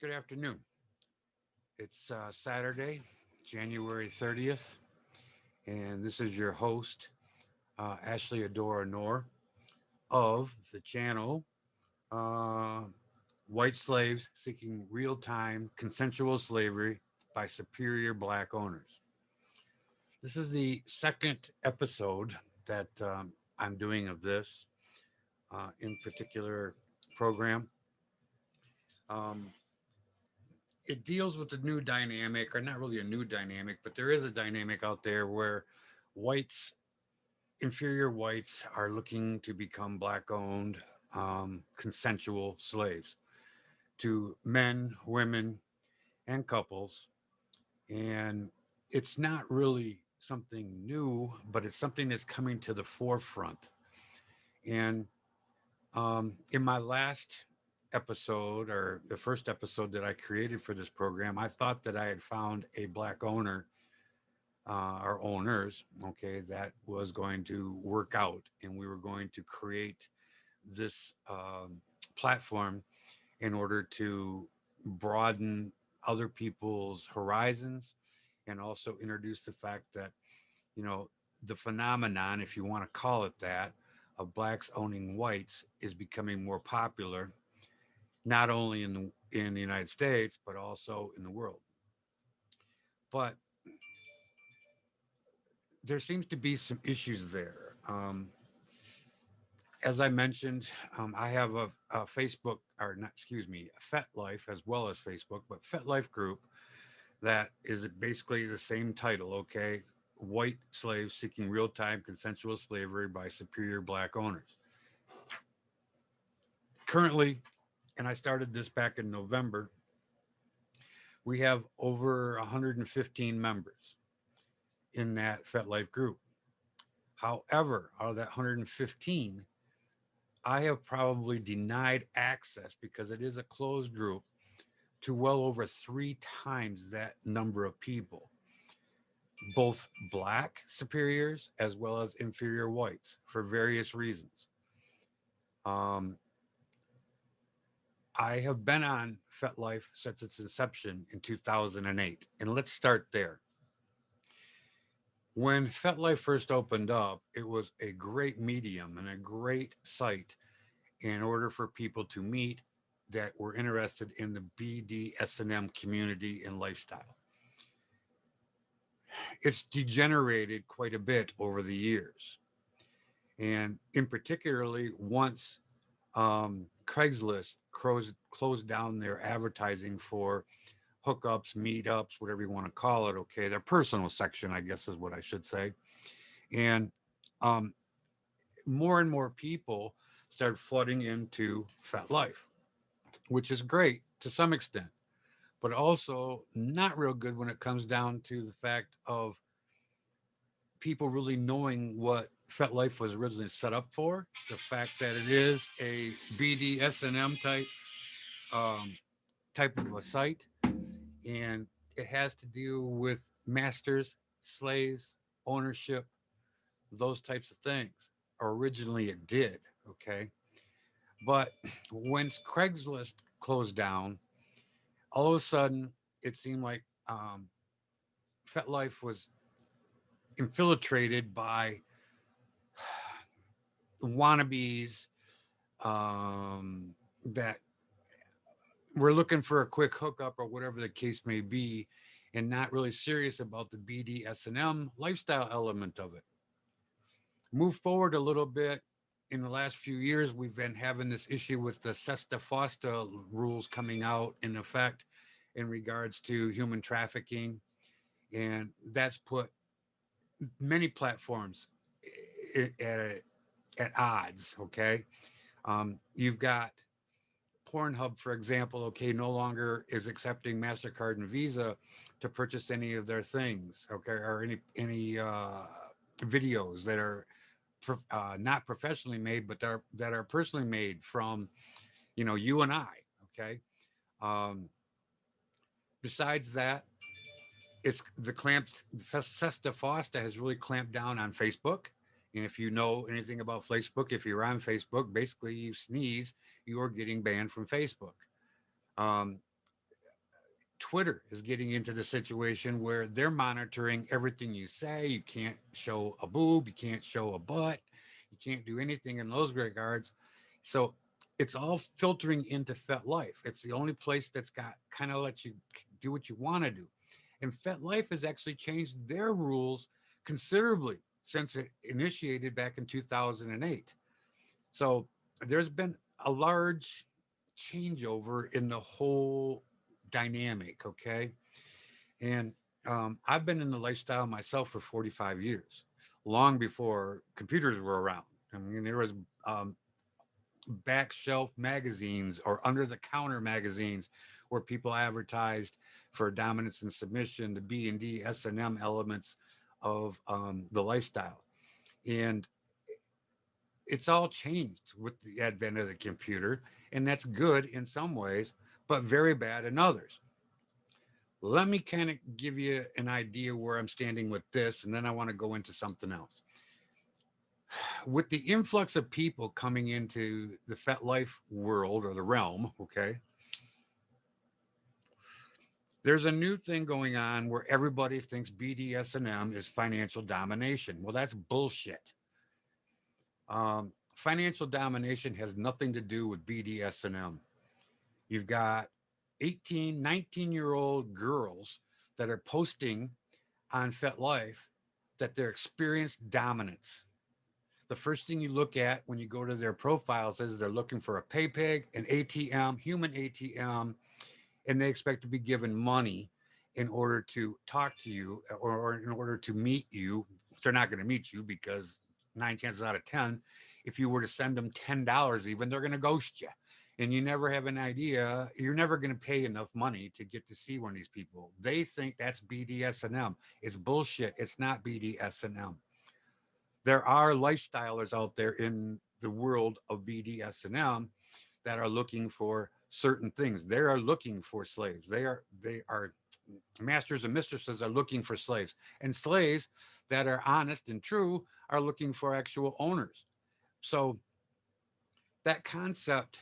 Good afternoon. It's Saturday, January 30th, and this is your host, Ashley Adora Noor of the channel uh, White Slaves Seeking Real Time Consensual Slavery by Superior Black Owners. This is the second episode that I'm doing of this in particular program. Um, it deals with a new dynamic, or not really a new dynamic, but there is a dynamic out there where whites, inferior whites, are looking to become black owned, consensual slaves to men, women, and couples. And it's not really something new, but it's something that's coming to the forefront. And in my last episode, or the first episode that I created for this program, I thought that I had found a black owner or owners, okay, that was going to work out, and we were going to create this platform in order to broaden other people's horizons and also introduce the fact that, you know, the phenomenon, if you want to call it that, of blacks owning whites is becoming more popular, not only in the United States but also in the world. But there seems to be some issues there. As I mentioned, I have a Facebook, or not, excuse me, FetLife as well as Facebook, but FetLife group that is basically the same title, okay? White slaves seeking real time consensual slavery by superior black owners. Currently, and I started this back in November, we have over 115 members in that FetLife group. However, out of that 115, I have probably denied access because it is a closed group to well over three times that number of people, both black superiors as well as inferior whites, for various reasons. Um, I have been on FetLife since its inception in 2008. And let's start there. When FetLife first opened up, it was a great medium and a great site in order for people to meet that were interested in the BDSM community and lifestyle. It's degenerated quite a bit over the years. And in particularly, once Craigslist closed down their advertising for hookups, meetups, whatever you want to call it, okay, their personal section, I guess is what I should say. And um, more and more people started flooding into FetLife, which is great to some extent, but also not real good when it comes down to the fact of people really knowing what FetLife was originally set up for. The fact that it is a BDSM um, type of a site, and it has to do with masters, slaves, ownership, those types of things. Or originally, it did. Okay, but once Craigslist closed down, all of a sudden, it seemed like FetLife was infiltrated by wannabes that were looking for a quick hookup or whatever the case may be, and not really serious about the BDSM lifestyle element of it. Move forward a little bit. In the last few years, we've been having this issue with the Sesta Fosta rules coming out in effect in regards to human trafficking. And that's put many platforms at, at odds. Okay. You've got Pornhub, for example, okay, no longer is accepting MasterCard and Visa to purchase any of their things, okay, or any videos that are not professionally made, but that are personally made from, you know, you and I, okay. Um, Besides that, it's the clamps. Sesta Fosta has really clamped down on Facebook. And if you know anything about Facebook, if you're on Facebook, basically you sneeze, you are getting banned from Facebook. Um, Twitter is getting into the situation where they're monitoring everything you say. You can't show a boob, you can't show a butt, you can't do anything in those regards. So it's all filtering into FetLife. It's the only place that's got kind of lets you do what you want to do. And FetLife has actually changed their rules considerably since it initiated back in 2008. So there's been a large changeover in the whole dynamic. Okay. And I've been in the lifestyle myself for 45 years, long before computers were around. I mean, there was back shelf magazines or under the counter magazines where people advertised for dominance and submission, the B and D, S and M elements of the lifestyle. And it's all changed with the advent of the computer, and that's good in some ways, but very bad in others. Let me kind of give you an idea where I'm standing with this, and then I want to go into something else. With the influx of people coming into the FetLife world or the realm, okay, there's a new thing going on where everybody thinks BDSM is financial domination. Well, that's bullshit. Financial domination has nothing to do with BDSM. You've got 18, 19-year-old girls that are posting on FetLife that they're experienced dominance. The first thing you look at when you go to their profiles is they're looking for a pay peg, an ATM, human ATM, and they expect to be given money in order to talk to you or in order to meet you. They're not going to meet you because 9 chances out of 10, if you were to send them $10 even, they're going to ghost you. And you never have an idea. You're never going to pay enough money to get to see one of these people. They think that's BDSM. It's bullshit. It's not BDSM. There are lifestylers out there in the world of BDSM that are looking for certain things. They are looking for slaves. They are masters and mistresses are looking for slaves, and slaves that are honest and true are looking for actual owners. So that concept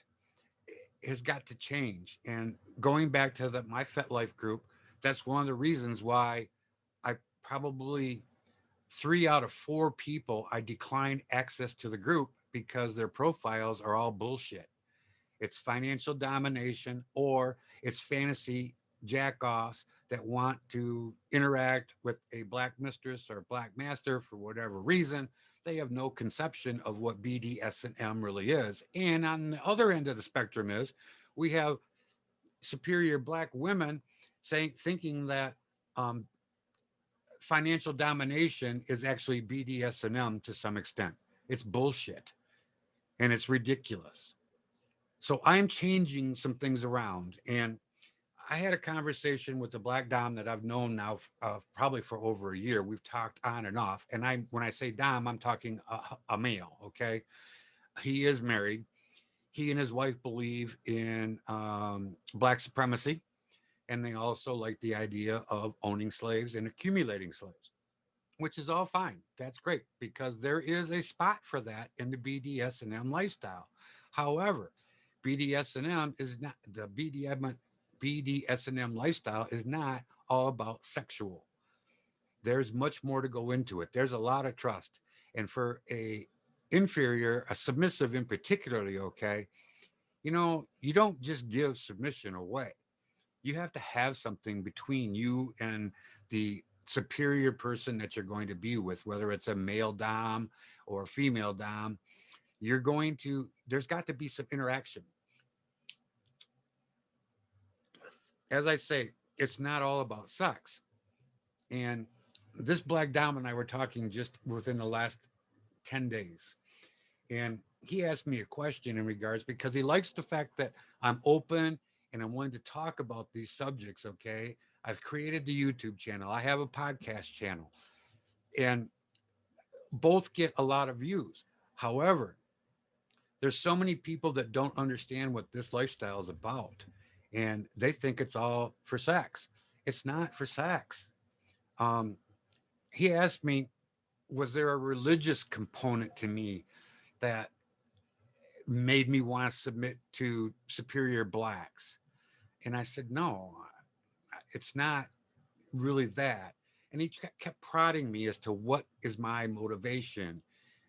has got to change. And going back to my FetLife group, that's one of the reasons why I probably 3 out of 4 people I decline access to the group because their profiles are all bullshit. It's financial domination or it's fantasy jackoffs that want to interact with a black mistress or black master for whatever reason. They have no conception of what BDSM really is. And on the other end of the spectrum is we have superior black women saying thinking that um, financial domination is actually BDSM to some extent. It's bullshit and it's ridiculous. So I'm changing some things around. And I had a conversation with a black dom that I've known now probably for over a year. We've talked on and off. And when I say dom, I'm talking a male. Okay. He is married. He and his wife believe in Black Supremacy. And they also like the idea of owning slaves and accumulating slaves, which is all fine. That's great because there is a spot for that in the BDSM lifestyle. However, BDSM is not the BDSM lifestyle is not all about sexual. There's much more to go into it. There's a lot of trust. And for a inferior, a submissive in particularly, okay, you don't just give submission away. You have to have something between you and the superior person that you're going to be with, whether it's a male dom or a female dom. There's got to be some interaction. As I say, it's not all about sex. And this black dom and I were talking just within the last 10 days. And he asked me a question in regards because he likes the fact that I'm open and I'm willing to talk about these subjects. Okay. I've created the YouTube channel. I have a podcast channel and both get a lot of views. However, there's so many people that don't understand what this lifestyle is about and they think it's all for sex. It's not for sex. Um, he asked me, was there a religious component to me that made me want to submit to superior blacks? And I said, no, It's not really that. And he kept prodding me as to what is my motivation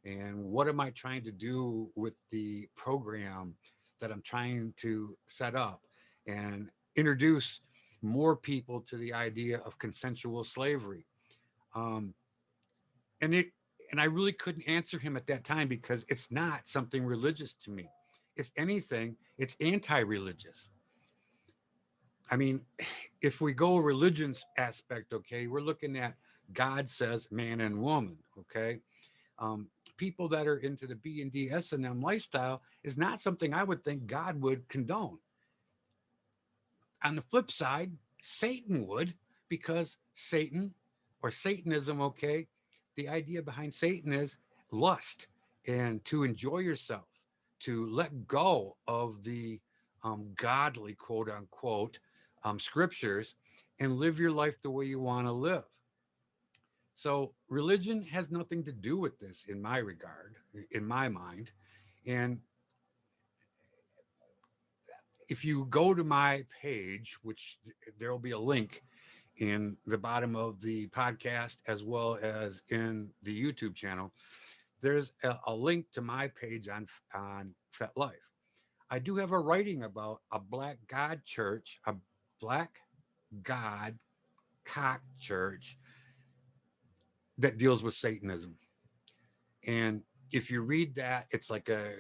and what am I trying to do with the program that I'm trying to set up and introduce more people to the idea of consensual slavery. Um, and it and I really couldn't answer him at that time because it's not something religious to me. If anything, it's anti-religious. I mean, if we go religion's aspect, okay, we're looking at God says man and woman, okay. Um, People that are into the B and D S and M lifestyle is not something I would think God would condone. On the flip side, Satan would, because Satan or Satanism, okay, the idea behind Satan is lust and to enjoy yourself, to let go of the godly, quote unquote, scriptures and live your life the way you want to live. So religion has nothing to do with this in my regard, in my mind. And if you go to my page, which there will be a link in the bottom of the podcast as well as in the YouTube channel, there's a link to my page on FetLife. I do have a writing about a Black God church, a Black God cock church that deals with Satanism. And if you read that, it's like the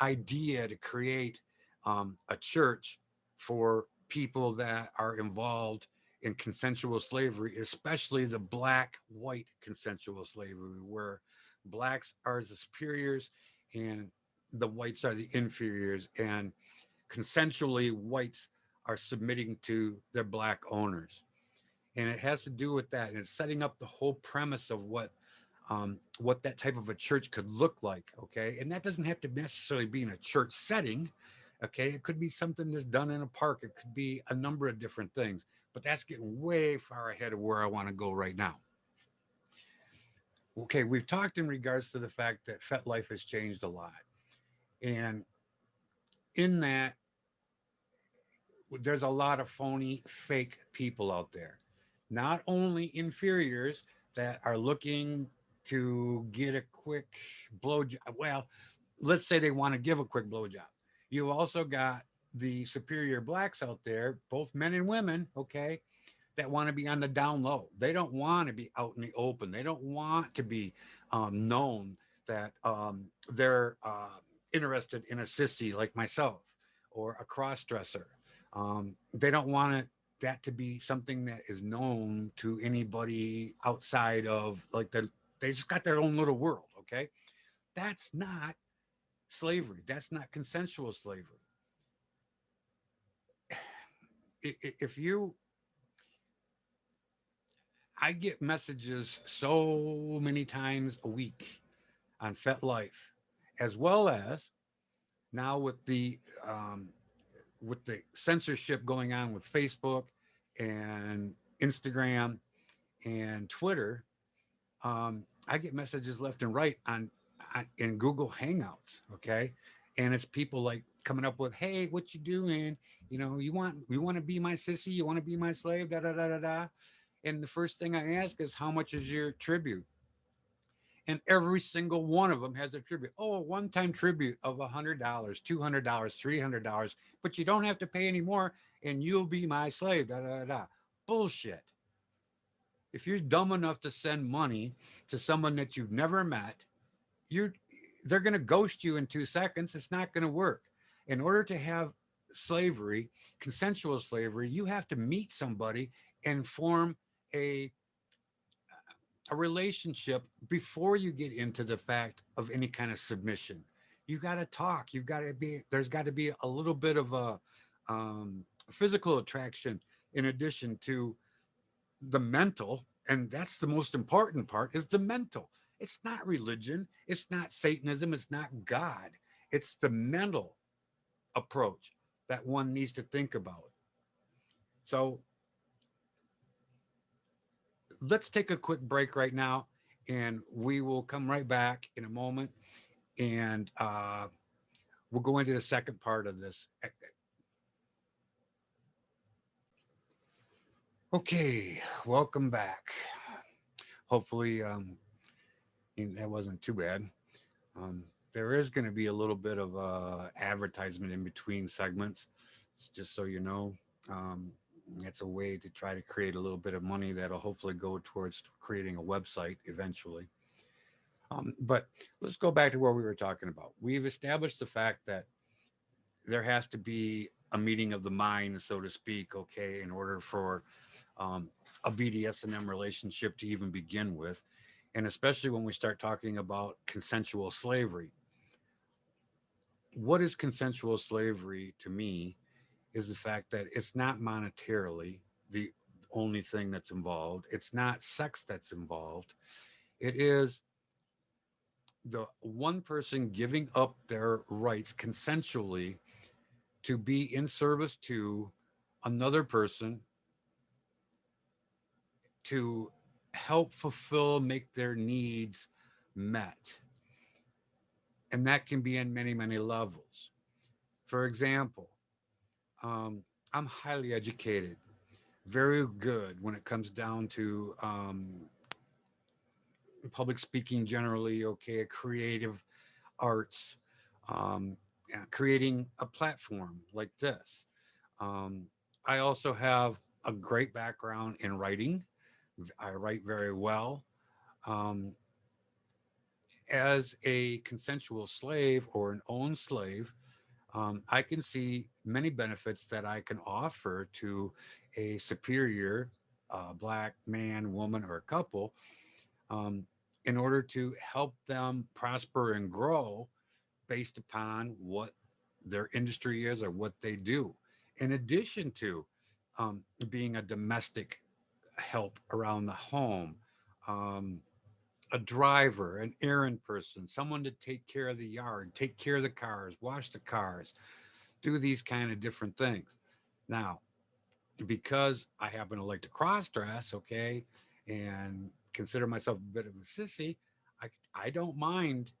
idea to create a church for people that are involved in consensual slavery, especially the black white consensual slavery, where blacks are the superiors and the whites are the inferiors, and consensually whites are submitting to their black owners. And it has to do with that. And it's setting up the whole premise of what that type of a church could look like. Okay. And that doesn't have to necessarily be in a church setting. Okay. It could be something that's done in a park. It could be a number of different things, but that's getting way far ahead of where I want to go right now. Okay. We've talked in regards to the fact that FetLife has changed a lot. And in that, there's a lot of phony, fake people out there. Not only inferiors that are looking to get a quick blowjob. Well, let's say they want to give a quick blowjob. You also got the superior blacks out there, both men and women, okay, that want to be on the down low. They don't want to be out in the open. They don't want to be known that they're interested in a sissy like myself or a cross dresser. They don't want that to be something that is known to anybody outside of like they just got their own little world. Okay. That's not slavery. That's not consensual slavery. If you, I get messages so many times a week on FetLife, as well as now um, with the censorship going on with Facebook and Instagram and Twitter. I get messages left and right on in Google Hangouts. Okay, and it's people like coming up with, "Hey, what you doing? You want to be my sissy? You want to be my slave? Da da da da da." And the first thing I ask is, "How much is your tribute?" And every single one of them has a tribute. Oh, a one-time tribute of $100, $200, $300, but you don't have to pay anymore, and you'll be my slave. Da da da da. Bullshit. If you're dumb enough to send money to someone that you've never met, you're they're going to ghost you in 2 seconds. It's not going to work. In order to have slavery, consensual slavery, you have to meet somebody and form a a relationship before you get into the fact of any kind of submission. You got to talk. You've got to be. There's got to be a little bit of a physical attraction in addition to the mental, and that's the most important part, is the mental. It's not religion, it's not Satanism, it's not God. It's the mental approach that one needs to think about. So let's take a quick break right now, and we will come right back in a moment, and we'll go into the second part of this. Okay, welcome back. Hopefully, that wasn't too bad. Um, there is going to be a little bit of advertisement in between segments, just so you know. Um, it's a way to try to create a little bit of money that'll hopefully go towards creating a website eventually. But let's go back to what we were talking about. We've established the fact that there has to be a meeting of the mind, so to speak, okay, in order for um, a BDSM relationship to even begin with. And especially when we start talking about consensual slavery. What is consensual slavery to me is the fact that it's not monetarily the only thing that's involved, it's not sex that's involved. It is the one person giving up their rights consensually to be in service to another person to help fulfill, make their needs met. And that can be in many, many levels. For example, I'm highly educated, very good when it comes down to public speaking generally, okay, creative arts, yeah, creating a platform like this. Um, I also have a great background in writing. I write very well. Um, as a consensual slave or an owned slave, I can see many benefits that I can offer to a superior black man, woman, or couple um, in order to help them prosper and grow based upon what their industry is or what they do. In addition to being a domestic help around the home, um, a driver, an errand person, someone to take care of the yard, take care of the cars, wash the cars, do these kind of different things. Now, because I happen to like to cross dress, okay, and consider myself a bit of a sissy, I don't mind,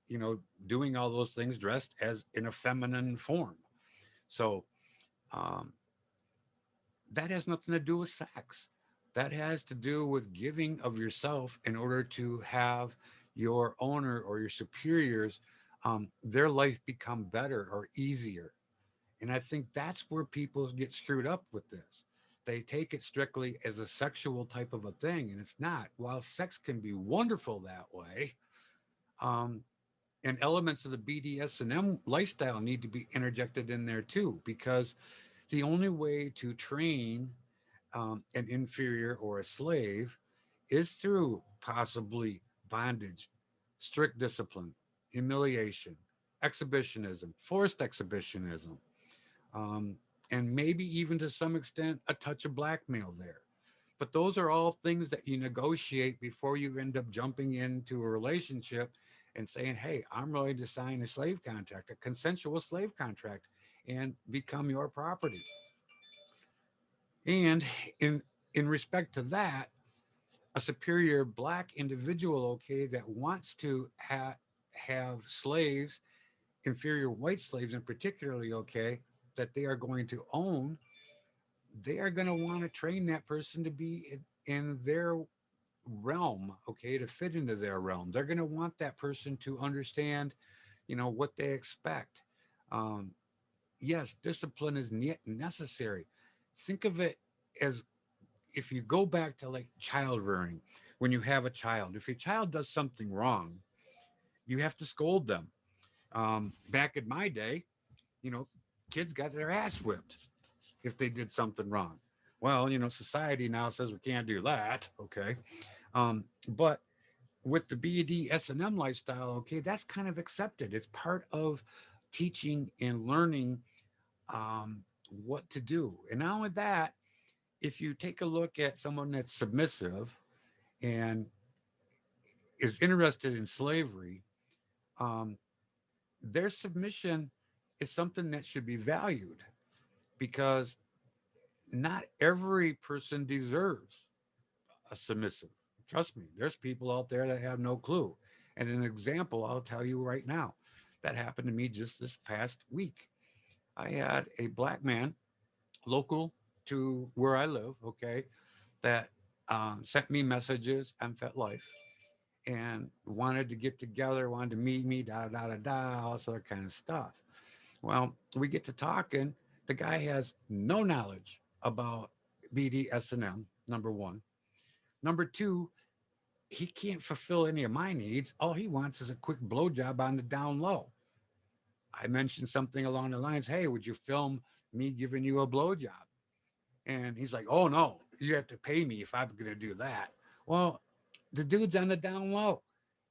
doing all those things dressed as in a feminine form. So um, that has nothing to do with sex. That has to do with giving of yourself in order to have your owner or your superiors, their life become better or easier. And I think that's where people get screwed up with this. They take it strictly as a sexual type of a thing, and it's not. While sex can be wonderful that way, um, and elements of the BDSM lifestyle need to be interjected in there too, because the only way to train an inferior or a slave is through possibly bondage, strict discipline, humiliation, exhibitionism, forced exhibitionism, um, and maybe even to some extent a touch of blackmail there. But those are all things that you negotiate before you end up jumping into a relationship and saying, hey, I'm ready to sign a slave contract, a consensual slave contract, and become your property. And in respect to that, a superior black individual, okay, that wants to have slaves, inferior white slaves in particularly, okay, that they are going to own, they are going to want to train that person to be in their realm, okay, to fit into their realm. They're going to want that person to understand, what they expect. Um, yes, discipline is necessary. Think of it as if you go back to like child rearing, when you have a child, if your child does something wrong, you have to scold them. Back in my day, you know, kids got their ass whipped if they did something wrong. Well, society now says we can't do that. Okay. But with the BDSM lifestyle, okay, that's kind of accepted. It's part of teaching and learning what to do. And now with that, if you take a look at someone that's submissive and is interested in slavery, um, their submission is something that should be valued because not every person deserves a submissive. Trust me, there's people out there that have no clue. And an example I'll tell you right now that happened to me just this past week. I had a black man local to where I live, okay, that sent me messages on FetLife and wanted to get together, wanted to meet me, da da da da, all this other kind of stuff. Well, we get to talking. The guy has no knowledge about BDSM. Number one. Number two, he can't fulfill any of my needs. All he wants is a quick blowjob on the down low. I mentioned something along the lines, hey, would you film me giving you a blowjob? And he's like, oh no, you have to pay me if I'm gonna do that. Well, the dude's on the down low.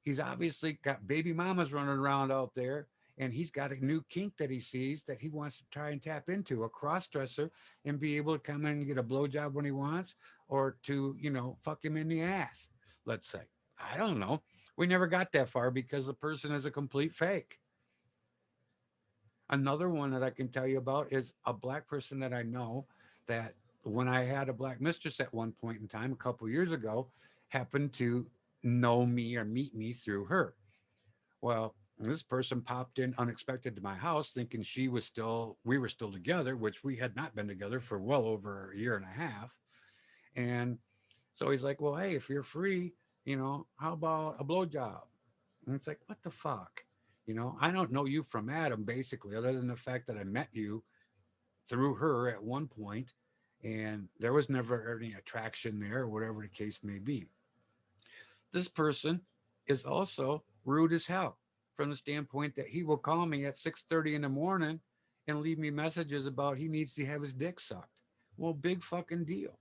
He's obviously got baby mamas running around out there, and he's got a new kink that he sees that he wants to try and tap into, a cross dresser, and be able to come in and get a blowjob when he wants, or to, fuck him in the ass, let's say. I don't know. We never got that far because the person is a complete fake. Another one that I can tell you about is a black person that I know that when I had a black mistress at one point in time, a couple years ago, happened to know me or meet me through her. Well, this person popped in unexpected to my house thinking we were still together, which we had not been together for well over a year and a half. And so he's like, well, hey, if you're free, how about a blowjob? And it's like, what the fuck? I don't know you from Adam, basically, other than the fact that I met you through her at one point, and there was never any attraction there, or whatever the case may be. This person is also rude as hell from the standpoint that he will call me at 6:30 in the morning and leave me messages about he needs to have his dick sucked. Well, big fucking deal.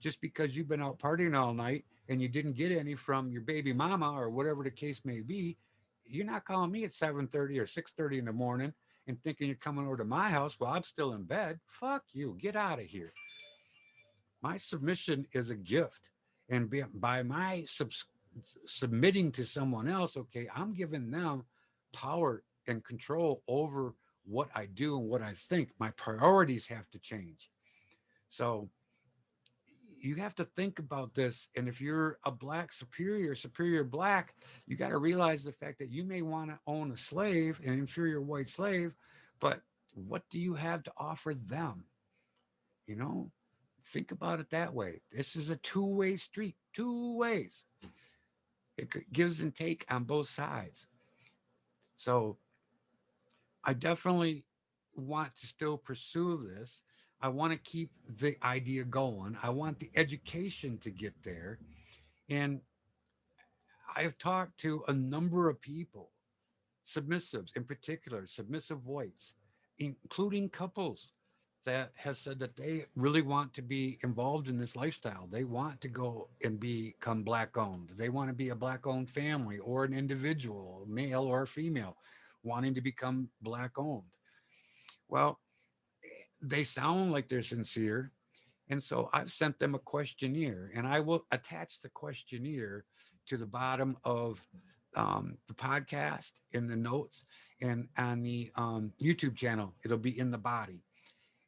Just because you've been out partying all night and you didn't get any from your baby mama or whatever the case may be, you're not calling me at 7:30 or 6:30 in the morning and thinking you're coming over to my house while I'm still in bed. Fuck you. Get out of here. My submission is a gift. And by my submitting to someone else, okay, I'm giving them power and control over what I do and what I think. My priorities have to change. So you have to think about this. And if you're a black superior black, you got to realize the fact that you may want to own a slave, an inferior white slave, but what do you have to offer them? You know, think about it that way. This is a two-way street, two ways. Gives and take on both sides. So I definitely want to still pursue this. I want to keep the idea going. I want the education to get there. And I've talked to a number of people, submissives in particular, submissive whites, including couples that have said that they really want to be involved in this lifestyle. They want to go and become black owned. They want to be a black owned family or an individual, male or female, wanting to become black owned. Well, they sound like they're sincere. And so I've sent them a questionnaire, and I will attach the questionnaire to the bottom of the podcast in the notes and on the YouTube channel. It'll be in the body.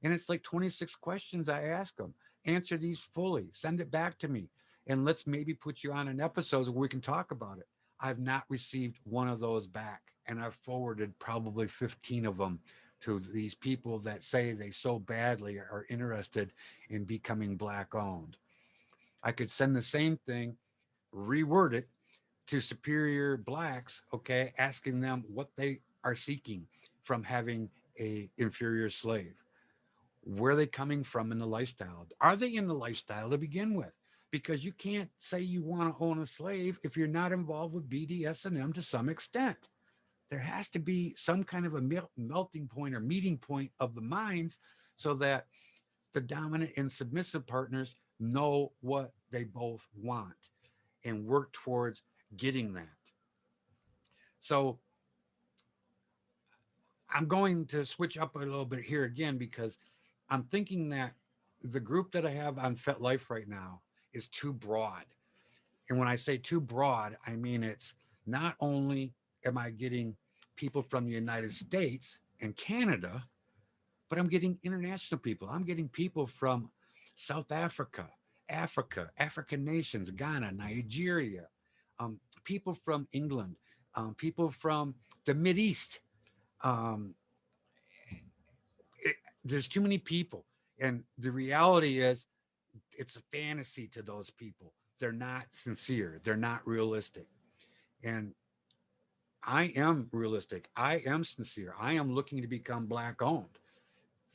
And it's like 26 questions I ask them. Answer these fully, send it back to me, and let's maybe put you on an episode where we can talk about it. I've not received one of those back, and I've forwarded probably 15 of them to these people that say they so badly are interested in becoming black owned. I could send the same thing, reword it to superior blacks, okay, asking them what they are seeking from having a inferior slave. Where are they coming from in the lifestyle? Are they in the lifestyle to begin with? Because you can't say you want to own a slave if you're not involved with BDSM to some extent. There has to be some kind of a melting point or meeting point of the minds so that the dominant and submissive partners know what they both want and work towards getting that. So I'm going to switch up a little bit here again because I'm thinking that the group that I have on FetLife right now is too broad. And when I say too broad, I mean it's not only am I getting people from the United States and Canada, but I'm getting international people. I'm getting people from South Africa, African nations, Ghana, Nigeria, people from England, people from the Mid East. Um, it, there's too many people. And the reality is, it's a fantasy to those people. They're not sincere. They're not realistic. And I am realistic. I am sincere. I am looking to become black owned,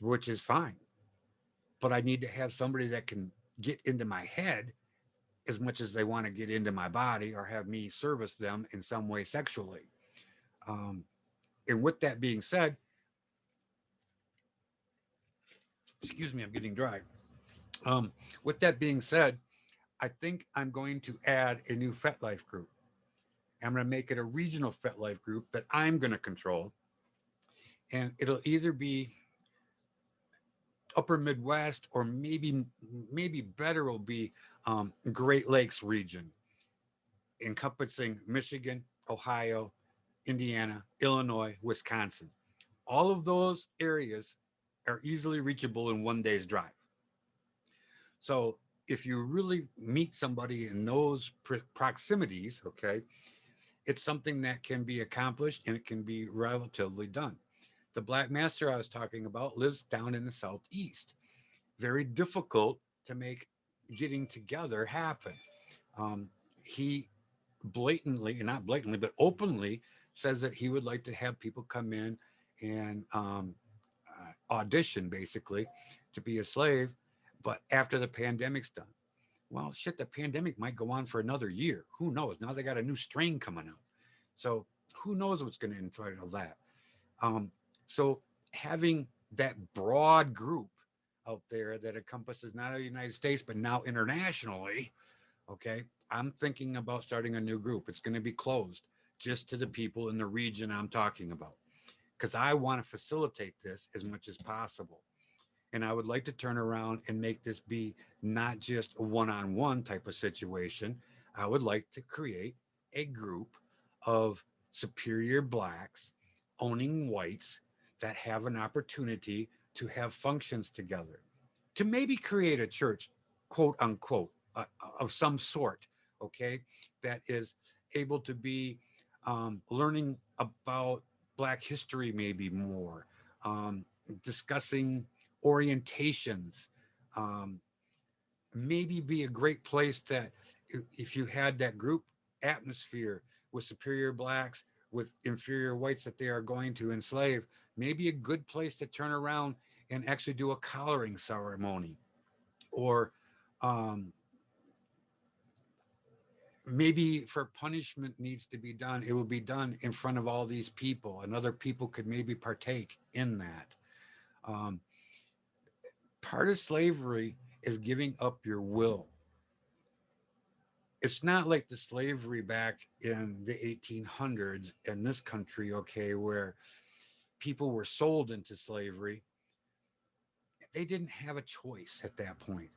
which is fine. But I need to have somebody that can get into my head as much as they want to get into my body or have me service them in some way sexually. Um, and with that being said, excuse me, I'm getting dry. With that being said, I think I'm going to add a new FetLife group. I'm going to make it a regional FetLife group that I'm going to control. And it'll either be upper Midwest or maybe better will be Great Lakes region, encompassing Michigan, Ohio, Indiana, Illinois, Wisconsin. All of those areas are easily reachable in 1 day's drive. So if you really meet somebody in those proximities, okay, it's something that can be accomplished and it can be relatively done. The Black Master I was talking about lives down in the Southeast. Very difficult to make getting together happen. Um, he blatantly, not blatantly, but openly says that he would like to have people come in and audition basically to be a slave, but after the pandemic's done. Well, shit, the pandemic might go on for another year. Who knows? Now they got a new strain coming out. So who knows what's going to entitle that? Um, so having that broad group out there that encompasses not only the United States, but now internationally, okay, I'm thinking about starting a new group. It's going to be closed just to the people in the region I'm talking about because I want to facilitate this as much as possible. And I would like to turn around and make this be not just a one on one type of situation. I would like to create a group of superior blacks owning whites that have an opportunity to have functions together, to maybe create a church, quote unquote, of some sort, okay, that is able to be learning about Black history, maybe more, discussing orientations, um, maybe be a great place that if you had that group atmosphere with superior blacks, with inferior whites that they are going to enslave, maybe a good place to turn around and actually do a collaring ceremony or um, maybe for punishment needs to be done, it will be done in front of all these people and other people could maybe partake in that. Um, Part of slavery is giving up your will. It's not like the slavery back in the 1800s in this country, okay, where people were sold into slavery. They didn't have a choice at that point.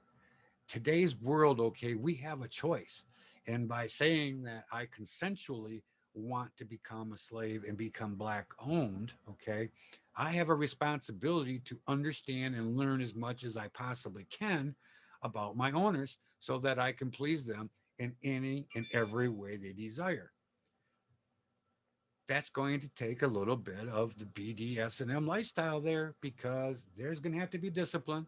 Today's world, okay, we have a choice. And by saying that I consensually want to become a slave and become black owned, okay, I have a responsibility to understand and learn as much as I possibly can about my owners so that I can please them in any and every way they desire. That's going to take a little bit of the BDSM lifestyle there because there's going to have to be discipline.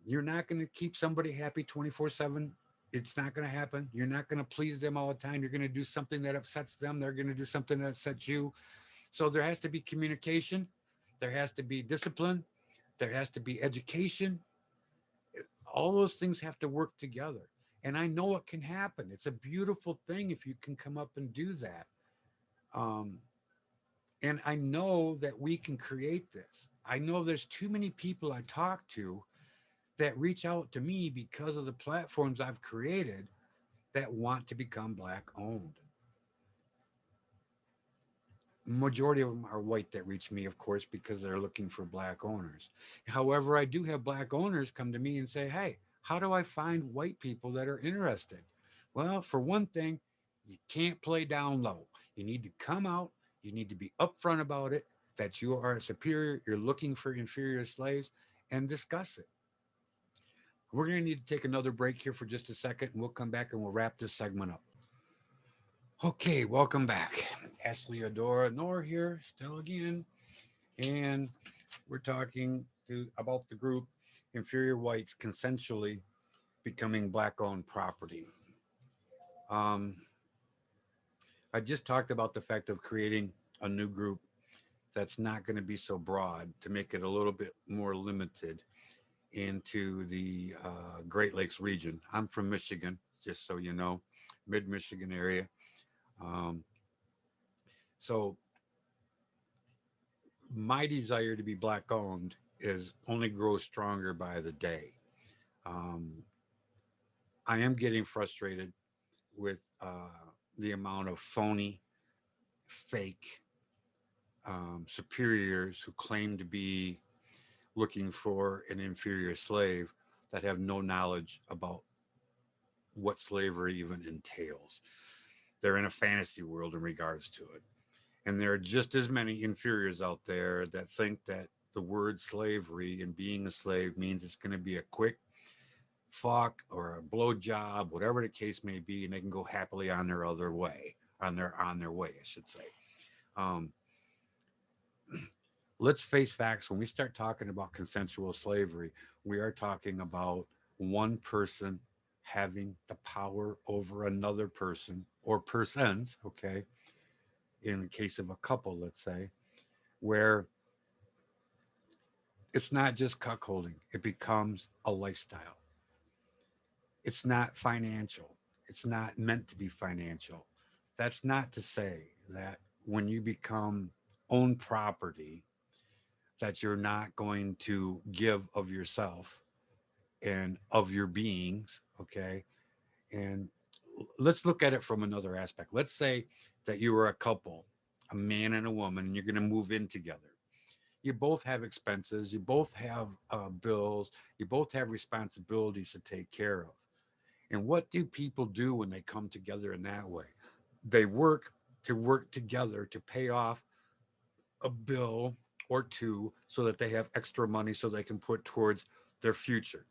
You're not going to keep somebody happy 24/7. It's not going to happen. You're not going to please them all the time. You're going to do something that upsets them. They're going to do something that upsets you. So there has to be communication. There has to be discipline. There has to be education. All those things have to work together. And I know it can happen. It's a beautiful thing if you can come up and do that. Um, and I know that we can create this. I know there's too many people I talk to that reach out to me because of the platforms I've created that want to become black owned. Majority of them are white that reach me, of course, because they're looking for black owners. However, I do have black owners come to me and say, hey, how do I find white people that are interested? Well, for one thing, you can't play down low. You need to come out, you need to be upfront about it, that you are a superior, you're looking for inferior slaves, and discuss it. We're going to need to take another break here for just a second, and we'll come back and we'll wrap this segment up. Okay, welcome back. Ashley Adora Nor here, still again. And we're talking about the group Inferior Whites Consensually becoming black owned property. Um, I just talked about the fact of creating a new group that's not going to be so broad to make it a little bit more limited into the Great Lakes region. I'm from Michigan, just so you know, mid Michigan area. Um, so my desire to be black owned is only grows stronger by the day. Um, I am getting frustrated with the amount of phony, fake superiors who claim to be looking for an inferior slave that have no knowledge about what slavery even entails. They're in a fantasy world in regards to it. And there are just as many inferiors out there that think that the word slavery and being a slave means it's going to be a quick fuck or a blowjob, whatever the case may be, and they can go happily on their other way, on their way, I should say. Um, let's face facts. When we start talking about consensual slavery, we are talking about one person having the power over another person or persons, okay, in the case of a couple, let's say, where it's not just cuckolding, it becomes a lifestyle. It's not financial, it's not meant to be financial. That's not to say that when you become own property, that you're not going to give of yourself and of your beings, okay? And let's look at it from another aspect. Let's say that you were a couple, a man and a woman, and you're going to move in together. You both have expenses, you both have bills, you both have responsibilities to take care of. And what do people do when they come together in that way? They work together to pay off a bill or two so that they have extra money so they can put towards their future.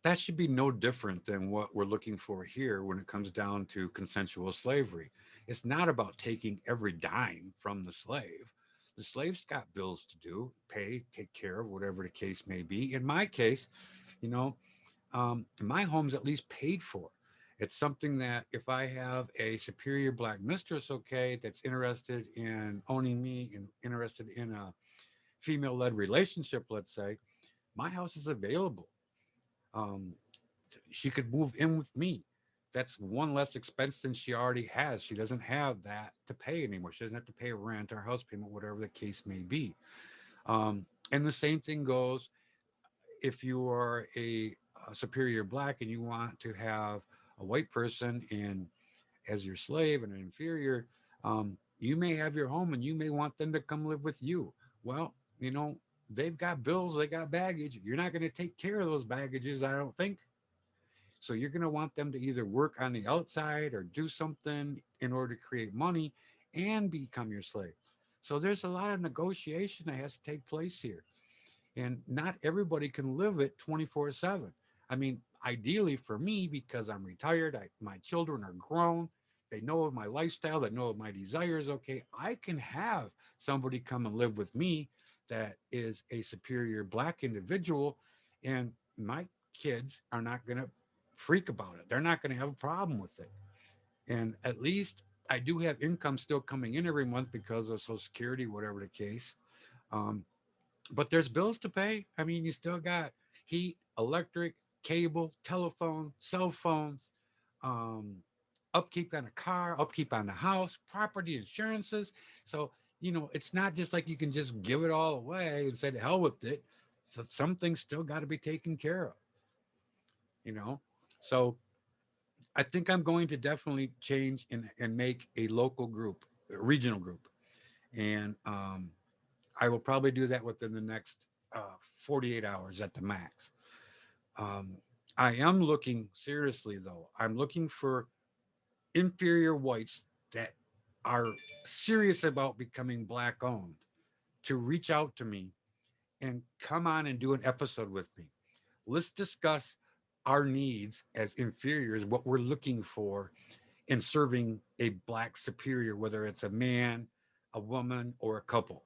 That should be no different than what we're looking for here when it comes down to consensual slavery. It's not about taking every dime from the slave. The slave's got bills to do, pay, take care of, whatever the case may be. In my case, you know, my home's at least paid for. It's something that if I have a superior black mistress, okay, that's interested in owning me and interested in a female led relationship, let's say, my house is available. Um, she could move in with me. That's one less expense than she already has. She doesn't have that to pay anymore. She doesn't have to pay rent or house payment, whatever the case may be. And the same thing goes if you are a superior black and you want to have a white person in as your slave and an inferior, you may have your home and you may want them to come live with you. Well, they've got bills, they got baggage. You're not going to take care of those baggages, I don't think. So you're going to want them to either work on the outside or do something in order to create money and become your slave. So there's a lot of negotiation that has to take place here. And not everybody can live it 24/7. I mean, ideally for me, because I'm retired, my children are grown, they know of my lifestyle, they know of my desires. Okay, I can have somebody come and live with me that is a superior black individual, and my kids are not going to freak about it. They're not going to have a problem with it. And at least I do have income still coming in every month because of Social Security, whatever the case. Um, but there's bills to pay. I mean, you still got heat, electric, cable, telephone, cell phones, um, upkeep on a car, upkeep on the house, property insurances. So, it's not just like you can just give it all away and say, to hell with it. So some things still got to be taken care of, you know? So I think I'm going to definitely change and make a local group, a regional group. And I will probably do that within the next 48 hours at the max. Um, I am looking seriously, though. I'm looking for inferior whites that are serious about becoming black owned to reach out to me and come on and do an episode with me. Let's discuss our needs as inferiors, what we're looking for in serving a black superior, whether it's a man, a woman, or a couple.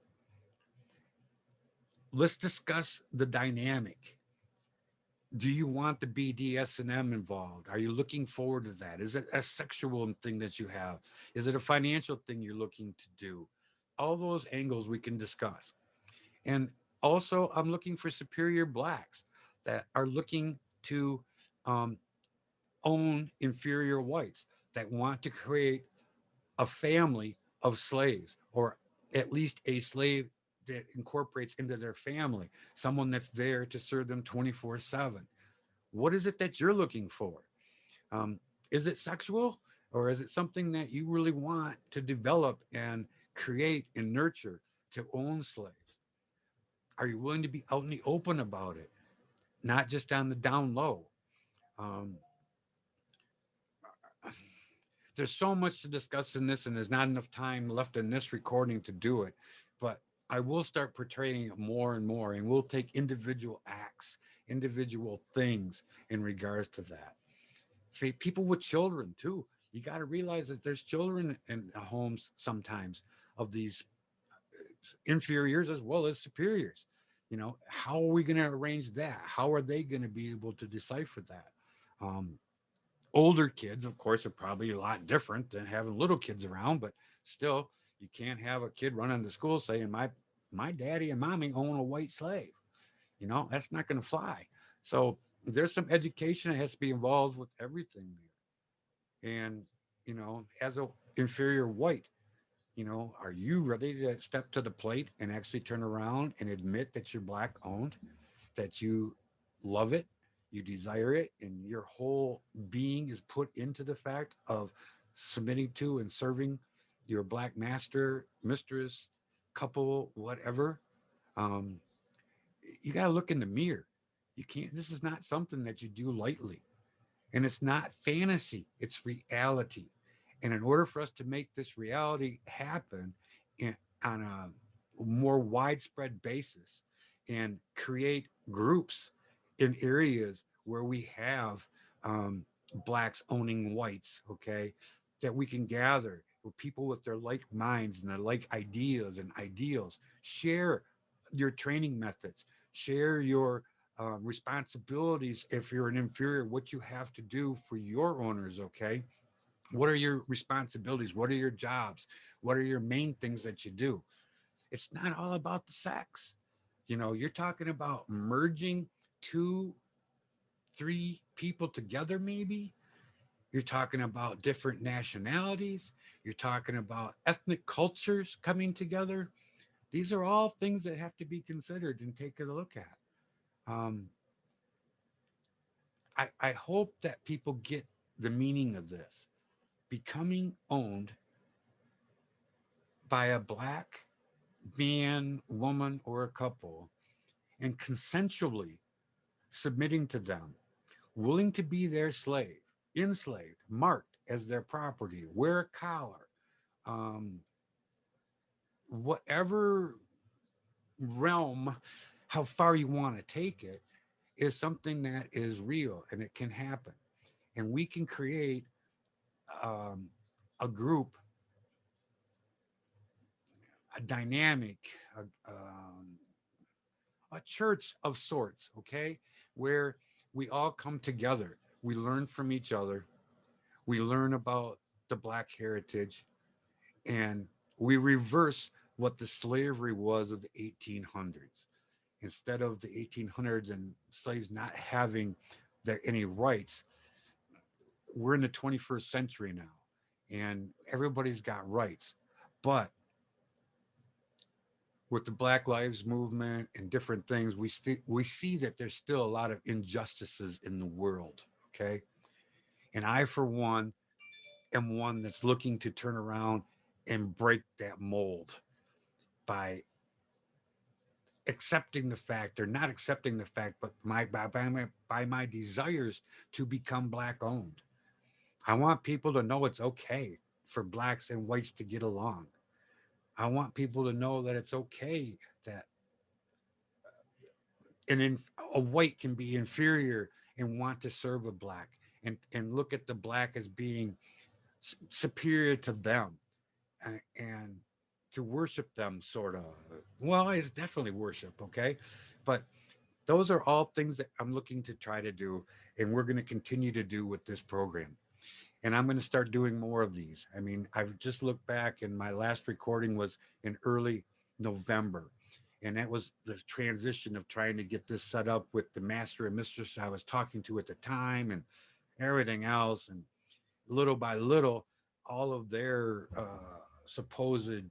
Let's discuss the dynamic. Do you want the BDSM involved? Are you looking forward to that? Is it a sexual thing that you have? Is it a financial thing you're looking to do? All those angles we can discuss. And also, I'm looking for superior blacks that are looking to um, own inferior whites, that want to create a family of slaves, or at least a slave that incorporates into their family, someone that's there to serve them 24/7. What is it that you're looking for? Um, is it sexual, or is it something that you really want to develop and create and nurture to own slaves? Are you willing to be out in the open about it, not just on the down low? Um, there's so much to discuss in this, and there's not enough time left in this recording to do it. But I will start portraying it more and more, and we'll take individual acts, individual things in regards to that. People with children too. You got to realize that there's children in homes sometimes of these inferiors as well as superiors. You know, how are we going to arrange that? How are they going to be able to decipher that? Um, Older kids, of course, are probably a lot different than having little kids around, but still, you can't have a kid running to school saying my daddy and mommy own a white slave. You know, that's not going to fly. So there's some education that has to be involved with everything there. And as a inferior white, are you ready to step to the plate and actually turn around and admit that you're black owned, that you love it, you desire it, and your whole being is put into the fact of submitting to and serving your black master, mistress, couple, whatever? Um, you got to look in the mirror. You can't, this is not something that you do lightly. And it's not fantasy, it's reality. And in order for us to make this reality happen in, on a more widespread basis and create groups in areas where we have blacks owning whites, okay, that we can gather with people with their like minds and their like ideas and ideals, share your training methods, share your responsibilities. If you're an inferior, what you have to do for your owners, okay? What are your responsibilities? What are your jobs? What are your main things that you do? It's not all about the sex. You're talking about merging two, three people together, maybe. You're talking about different nationalities. You're talking about ethnic cultures coming together. These are all things that have to be considered and taken a look at. Um, I hope that people get the meaning of this. Becoming owned by a black man, woman, or a couple, and consensually submitting to them, willing to be their slave, enslaved, marked as their property, wear a collar, um, whatever realm, how far you want to take it, is something that is real and it can happen. And we can create um, a group, a dynamic, a church of sorts, okay, where we all come together. We learn from each other. We learn about the black heritage, and we reverse what the slavery was of the 1800s. Instead of the 1800s and slaves not having any rights, we're in the 21st century now, and everybody's got rights. But with the Black Lives Movement and different things, we see that there's still a lot of injustices in the world. Okay, and I, for one, am one that's looking to turn around and break that mold by accepting the fact, or not accepting the fact, but by my desires to become black owned. I want people to know it's okay for blacks and whites to get along. I want people to know that it's okay that a white can be inferior and want to serve a black, and look at the black as being superior to them, and to worship them, sort of. Well, it's definitely worship, okay, but Those are all things that I'm looking to try to do, and we're going to continue to do with this program. And I'm going to start doing more of these. I mean, I've just looked back, and my last recording was in early November. And that was the transition of trying to get this set up with the master and mistress I was talking to at the time and everything else. And little by little, all of their supposed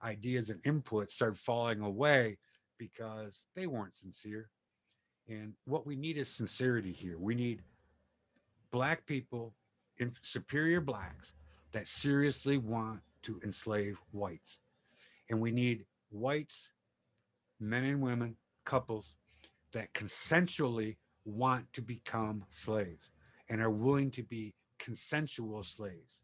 ideas and inputs started falling away because they weren't sincere. And what we need is sincerity here. We need black people, in superior blacks, that seriously want to enslave whites. And we need whites, men and women, couples that consensually want to become slaves and are willing to be consensual slaves,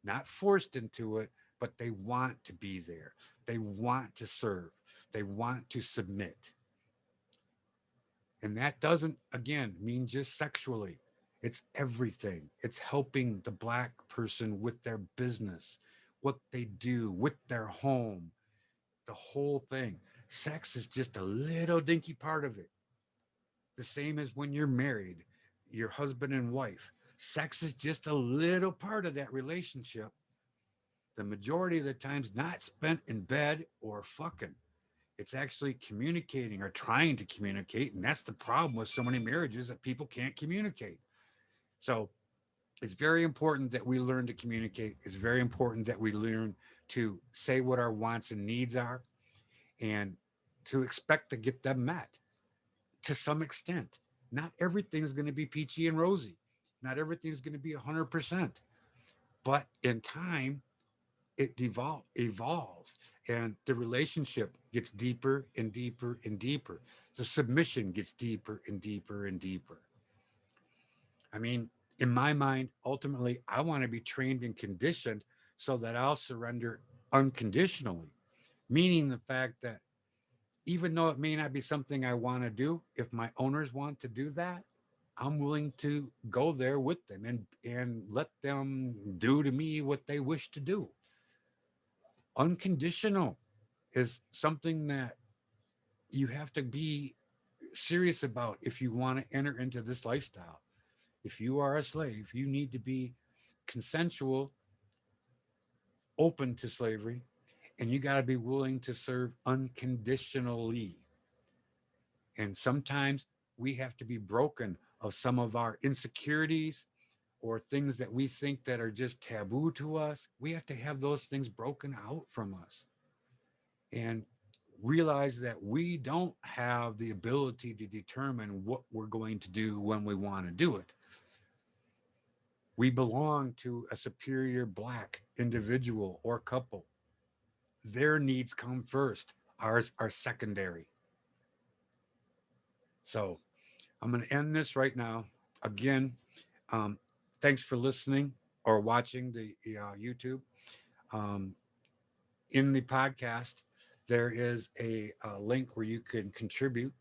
not forced into it, but they want to be there. They want to serve. They want to submit. And that doesn't, again, mean just sexually. It's everything. It's helping the black person with their business, what they do with their home, the whole thing. Sex is just a little dinky part of it. The same as when you're married, your husband and wife. Sex is just a little part of that relationship. The majority of the time's not spent in bed or fucking. It's actually communicating or trying to communicate. And that's the problem with so many marriages, that people can't communicate. So it's very important that we learn to communicate. It's very important that we learn to say what our wants and needs are and to expect to get them met to some extent. Not everything's going to be peachy and rosy. Not everything's going to be 100%. But in time, it evolves, and the relationship gets deeper and deeper and deeper. The submission gets deeper and deeper and deeper. I mean, in my mind, ultimately, I want to be trained and conditioned so that I'll surrender unconditionally, meaning the fact that even though it may not be something I want to do, if my owners want to do that, I'm willing to go there with them and let them do to me what they wish to do. Unconditional is something that you have to be serious about if you want to enter into this lifestyle. If you are a slave, you need to be consensual, open to slavery, and you got to be willing to serve unconditionally. And sometimes we have to be broken of some of our insecurities or things that we think that are just taboo to us. We have to have those things broken out from us and realize that we don't have the ability to determine what we're going to do when we want to do it. We belong to a superior black individual or couple. Their needs come first, ours are secondary. So I'm going to end this right now. Again, um, thanks for listening or watching the YouTube. Um, in the podcast, there is a link where you can contribute.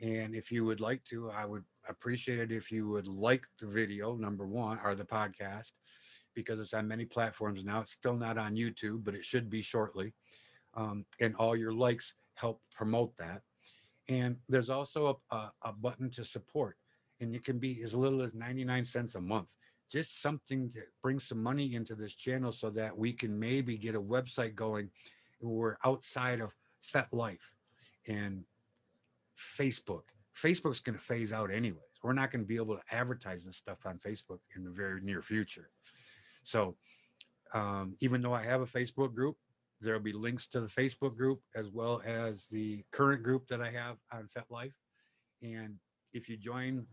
And if you would like to, I would appreciate it if you would like the video, number one, or the podcast, because it's on many platforms now. It's still not on YouTube, but it should be shortly. And all your likes help promote that. And there's also a button to support, and it can be as little as 99 cents a month. Just something that brings some money into this channel so that we can maybe get a website going. We're outside of FetLife and Facebook. Facebook's going to phase out anyways. We're not going to be able to advertise this stuff on Facebook in the very near future. So even though I have a Facebook group, there'll be links to the Facebook group as well as the current group that I have on FetLife. And if you join,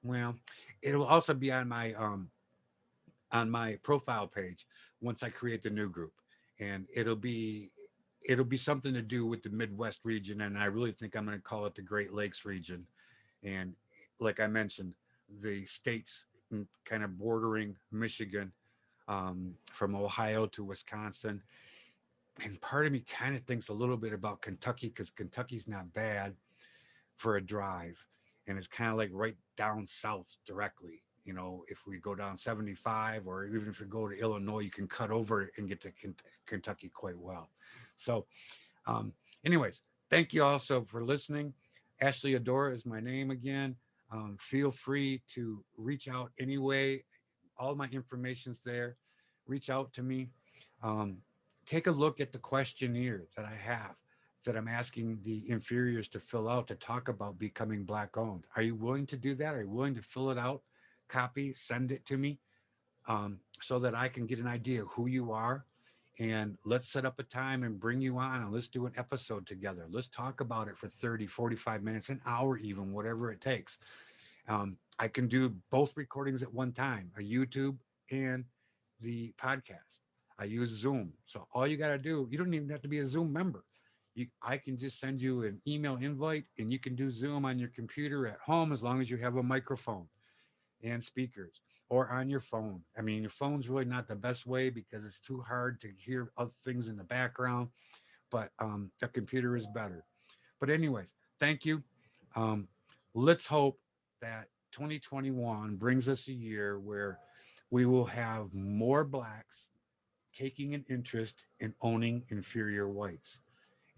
well, it'll also be on my profile page once I create the new group, and it'll be something to do with the Midwest region, and I really think I'm going to call it the Great Lakes region. And like I mentioned, the states kind of bordering Michigan, from Ohio to Wisconsin. And part of me kind of thinks a little bit about Kentucky because Kentucky's not bad for a drive. And it's kind of like right down south directly. You know, if we go down 75 or even if you go to Illinois, you can cut over and get to Kentucky quite well. So, anyways, thank you also for listening. Ashley Adora is my name again. Feel free to reach out anyway. All my information's there. Reach out to me. Um, Take a look at the questionnaire that I have that I'm asking the inferiors to fill out to talk about becoming Black owned. Are you willing to do that? Are you willing to fill it out, copy, send it to me, so that I can get an idea of who you are? And let's set up a time and bring you on and let's do an episode together. Let's talk about it for 30, 45 minutes, an hour, even, whatever it takes. I can do both recordings at one time, a YouTube and the podcast. I use Zoom. So all you got to do, you don't even have to be a Zoom member. I can just send you an email invite and you can do Zoom on your computer at home as long as you have a microphone and speakers or on your phone. I mean, your phone's really not the best way because it's too hard to hear other things in the background, but the computer is better. But, anyways, thank you. Um, let's hope that 2021 brings us a year where we will have more blacks taking an interest in owning inferior whites,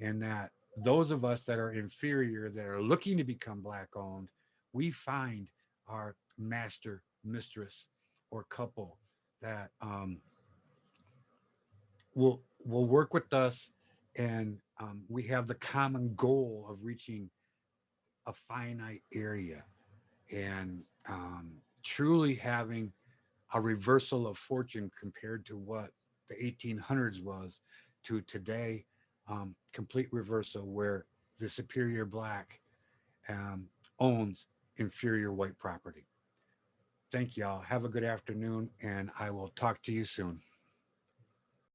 and that those of us that are inferior, that are looking to become black owned, we find our master, mistress, or couple that will work with us, and we have the common goal of reaching a finite area and truly having a reversal of fortune compared to what the 1800s was to today. Complete reversal where the superior black um, owns inferior white property. Thank y'all. Have a good afternoon, and I will talk to you soon.